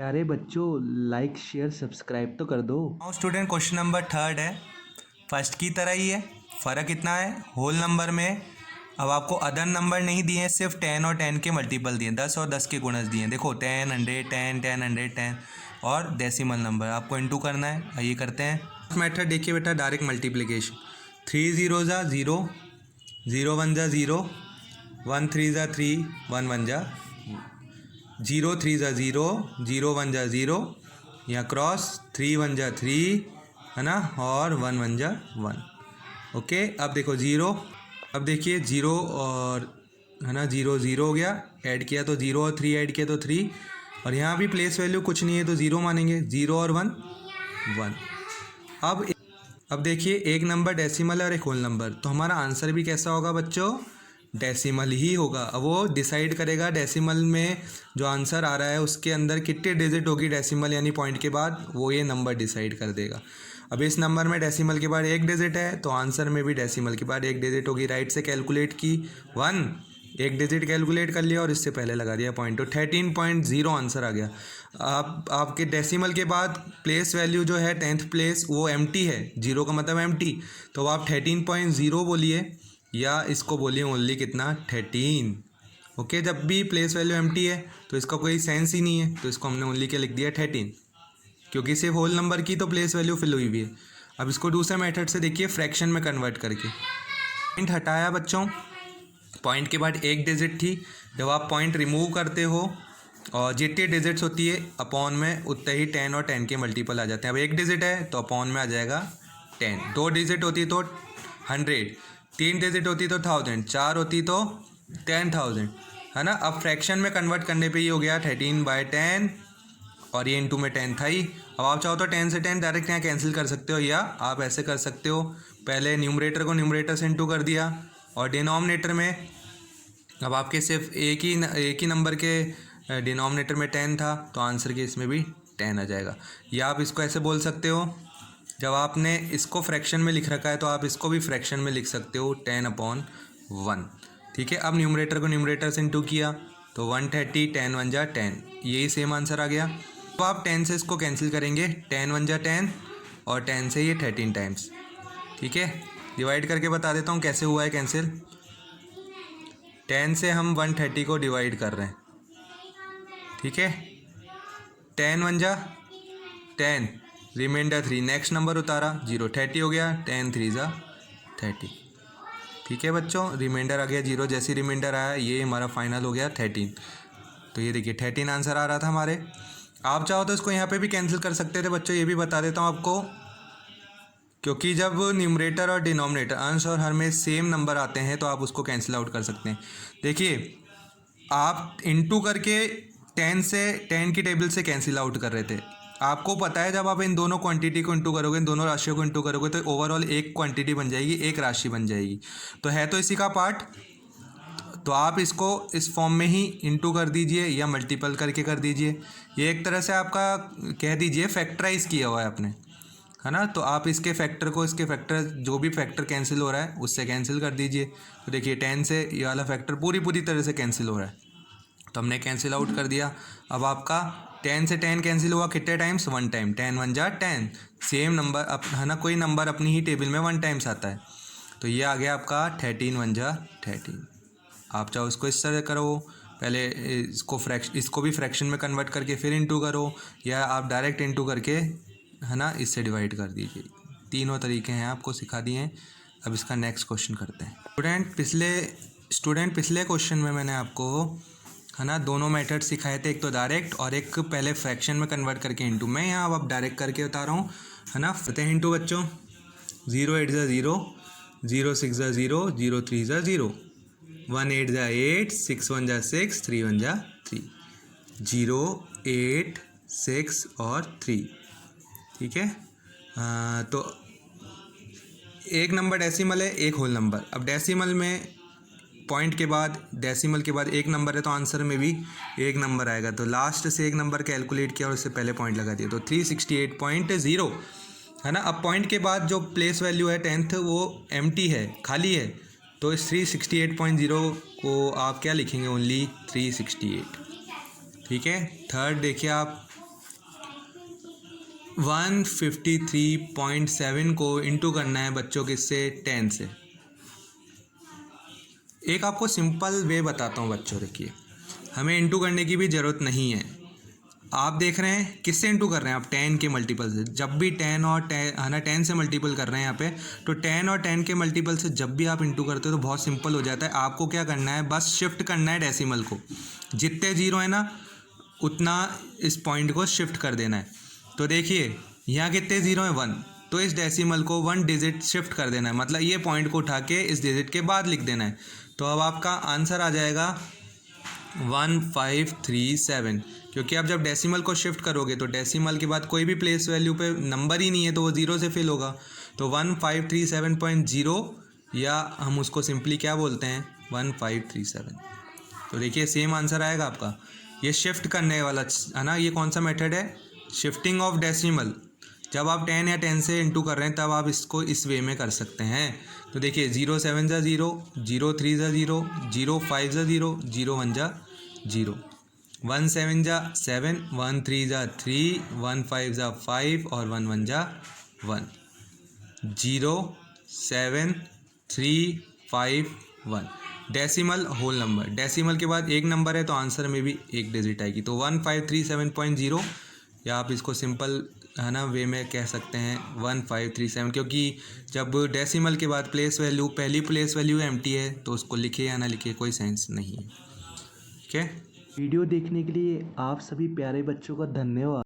प्यारे बच्चों, like share subscribe तो कर दो। Now student, question number third है। फर्स्ट की तरह ही है। फ़र्क इतना है, होल नंबर में अब आपको अदर नंबर नहीं दिए हैं, सिर्फ 10 और 10 के मल्टीपल दिए हैं, 10 और 10 के गुणज दिए हैं। देखो 10, 100, 10, 10, 100, 10 और डेसिमल नंबर आपको इंटू करना है। आइए करते हैं मेथड। देखिए बेटा, डायरेक्ट मल्टीप्लिकेशन। 3 जीरो ज़ा ज़ीरो, 0 1 ज़ा ज़ीरो, 1 3 ज़ा 3, 1 1 ज़ा 0 3 ज़ा ज़ीरो, 0 1 ज़ा ज़ीरो, या क्रॉस 3 1 ज़ा 3, है ना, और 1 1 ज़ा 1। ओके, अब देखो ज़ीरो। अब देखिए ज़ीरो और, है ना, ज़ीरो ज़ीरो हो गया, ऐड किया तो ज़ीरो और 3 ऐड किया तो 3, और यहाँ भी प्लेस वैल्यू कुछ नहीं है तो ज़ीरो मानेंगे। 0 और 1 1। अब देखिए, एक नंबर डेसिमल है और एक होल नंबर, तो हमारा आंसर भी कैसा होगा बच्चों? डेसिमल ही होगा। अब वो डिसाइड करेगा डेसिमल में जो आंसर आ रहा है उसके अंदर कितने डिजिट होगी डेसिमल यानी पॉइंट के बाद, वो ये नंबर डिसाइड कर देगा। अब इस नंबर में डेसिमल के बाद एक डिजिट है तो आंसर में भी डेसिमल के बाद एक डिजिट होगी। राइट से कैलकुलेट की 1, एक डिजिट कैलकुलेट कर लिया और इससे पहले लगा दिया पॉइंट, तो 13.0 आंसर आ गया। आपके डेसिमल के बाद प्लेस वैल्यू जो है 10th प्लेस वो एम्प्टी है, जीरो का मतलब एम्प्टी, तो आप 13.0 बोलिए या इसको बोलिए ओनली कितना, 13। ओके, जब भी प्लेस वैल्यू एम्प्टी है तो इसका कोई सेंस ही नहीं है, तो इसको हमने ओनली क्या लिख दिया, 13, क्योंकि सिर्फ होल नंबर की तो प्लेस वैल्यू फिल हुई हुई है। अब इसको दूसरे मेथड से देखिए, फ्रैक्शन में कन्वर्ट करके। पॉइंट हटाया बच्चों, पॉइंट के बाद एक डिजिट थी, जब आप पॉइंट रिमूव करते हो और जितनी डिजिट्स होती है अपॉन में उतने ही 10 और 10 के मल्टीपल आ जाते हैं। अब एक डिजिट है तो अपॉन में आ जाएगा 10, दो डिजिट होती तो 100, तीन डिजिट होती तो 1000, चार होती तो 10,000, है ना। अब फ्रैक्शन में कन्वर्ट करने पे ये हो गया 13/10, और ये इंटू में 10 था ही। अब आप चाहो तो 10 से 10 डायरेक्ट यहाँ कैंसिल कर सकते हो, या आप ऐसे कर सकते हो, पहले न्यूमरेटर को न्यूमरेटर से इंटू कर दिया और डिनोमिनेटर में, अब आपके सिर्फ एक ही नंबर के डिनोमिनेटर में 10 था तो आंसर के इसमें भी 10 आ जाएगा। या आप इसको ऐसे बोल सकते हो, जब आपने इसको फ्रैक्शन में लिख रखा है तो आप इसको भी फ्रैक्शन में लिख सकते हो, 10/1। ठीक है, अब न्यूमरेटर को न्यूमरेटर से इंटू किया तो 130, 10 1 जा 10, यही सेम आंसर आ गया। तो आप 10 से इसको कैंसिल करेंगे, 10 1 जा 10 और 10 से ये 13 टाइम्स। ठीक है, डिवाइड करके बता देता हूँ कैसे हुआ है कैंसिल। 10 से हम 130 को डिवाइड कर रहे हैं, ठीक है, 10 1 जा 10, रिमाइंडर 3, नेक्स्ट नंबर उतारा 0, 30 हो गया, 10 3 जा 30। ठीक है बच्चों, रिमाइंडर आ गया 0, जैसे रिमाइंडर आया ये हमारा फाइनल हो गया 13। तो ये देखिए 13 आंसर आ रहा था हमारे। आप चाहो तो इसको यहाँ पे भी कैंसिल कर सकते थे बच्चों, ये भी बता देता हूँ आपको, क्योंकि जब न्यूमरेटर और डिनोमिनेटर, अंश और हर में सेम नंबर आते हैं तो आप उसको कैंसिल आउट कर सकते हैं। देखिए, आप इंटू करके 10 से 10 की टेबल से कैंसिल आउट कर रहे थे। आपको पता है जब आप इन दोनों क्वांटिटी को इंटू करोगे, इन दोनों राशियों को इंटू करोगे तो ओवरऑल एक क्वांटिटी बन जाएगी, एक राशि बन जाएगी। तो है तो इसी का पार्ट, तो आप इसको इस फॉर्म में ही इंटू कर दीजिए या मल्टीपल करके कर दीजिए। ये एक तरह से आपका कह दीजिए फैक्टराइज किया हुआ है आपने, है ना। तो आप इसके फैक्टर को, इसके फैक्टर जो भी फैक्टर कैंसिल हो रहा है उससे कैंसिल कर दीजिए। तो देखिए 10 से ये वाला फैक्टर पूरी तरह से कैंसिल हो रहा है, तो हमने कैंसिल आउट कर दिया। अब आपका 10 से 10 कैंसिल हुआ कितने टाइम्स, 1 टाइम, 10 1 जा 10, सेम नंबर है ना, कोई नंबर अपनी ही टेबल में 1 टाइम्स आता है, तो ये आ गया आपका 13 1 जा 13। आप चाहो इसको इस तरह करो, पहले इसको भी फ्रैक्शन में कन्वर्ट करके फिर इंटू करो, या आप डायरेक्ट इंटू करके, है ना, इससे डिवाइड कर दीजिए। तीनों तरीके हैं, आपको सिखा दिए हैं। अब इसका नेक्स्ट क्वेश्चन करते हैं। स्टूडेंट पिछले क्वेश्चन में मैंने आपको, है ना, दोनों मेथड सिखाए थे, एक तो डायरेक्ट और एक पहले फ्रैक्शन में कन्वर्ट करके इंटू। मैं यहाँ अब डायरेक्ट करके बता रहा हूँ, है ना। करते हैं इंटू बच्चों। 0 8 ज़ा 0, 0 6 ज़ा 0, 0 3 ज़ा 0, 1 8 ज़ा 8, 6 1 ज़ा 6, 3 1 ज़ा 3, 0 8 6 और 3। ठीक है, तो एक नंबर डेसिमल है, एक होल नंबर। अब डेसिमल में पॉइंट के बाद, डेसिमल के बाद एक नंबर है तो आंसर में भी एक नंबर आएगा, तो लास्ट से एक नंबर कैलकुलेट किया और उससे पहले पॉइंट लगा दिया, तो 368.0, है ना। अब पॉइंट के बाद जो प्लेस वैल्यू है 10th वो एम्प्टी है, खाली है, तो इस 368.0 को आप क्या लिखेंगे, ओनली 368। ठीक है, थर्ड देखिए आप, 153.7 को इंटू करना है बच्चों किससे, 10 से। एक आपको सिंपल वे बताता हूँ बच्चों, देखिए हमें इंटू करने की भी ज़रूरत नहीं है। आप देख रहे हैं किससे इंटू कर रहे हैं आप, 10 के मल्टीपल से। जब भी 10 और 10 है ना, 10 से मल्टीपल कर रहे हैं यहाँ पे, तो 10 और 10 के मल्टीपल से जब भी आप इंटू करते हो तो बहुत सिंपल हो जाता है। आपको क्या करना है, बस शिफ्ट करना है डेसिमल को, जितने जीरो है ना उतना इस पॉइंट को शिफ्ट कर देना है। तो देखिए यहाँ कितने जीरो हैं, 1, तो इस डेसिमल को 1 डिजिट शिफ्ट कर देना है, मतलब ये पॉइंट को उठा के इस डिजिट के बाद लिख देना है। तो अब आपका आंसर आ जाएगा 1537, क्योंकि आप जब डेसिमल को शिफ्ट करोगे तो डेसिमल के बाद कोई भी प्लेस वैल्यू पे नंबर ही नहीं है तो वो ज़ीरो से फिल होगा। तो 1537.0, या हम उसको सिंपली क्या बोलते हैं, 1537। तो देखिए सेम आंसर आएगा आपका। ये शिफ्ट करने वाला है ना, ये कौन सा मेथड है, शिफ्टिंग ऑफ डेसिमल। जब आप 10 या 10 से इंटू कर रहे हैं तब आप इसको इस वे में कर सकते हैं। तो देखिए 0 7 ज़ा 0, 0 3 ज़ा 0, 0 5 ज़ा 0, 0 1 ज़ा 0, 1 7 ज़ा 7, 1 3 ज़ा 3, 1 5 ज़ा 5 और 1 1 ज़ा 1, 0 7 3 5 1। डेसिमल होल नंबर, डेसिमल के बाद एक नंबर है तो आंसर में भी एक डिजिट आएगी। तो 1537.0, या आप इसको सिंपल है ना वे में कह सकते हैं 1537, क्योंकि जब डेसिमल के बाद प्लेस वैल्यू, पहली प्लेस वैल्यू एम्प्टी है तो उसको लिखे या ना लिखे कोई सेंस नहीं है। ठीक है। वीडियो देखने के लिए आप सभी प्यारे बच्चों का धन्यवाद।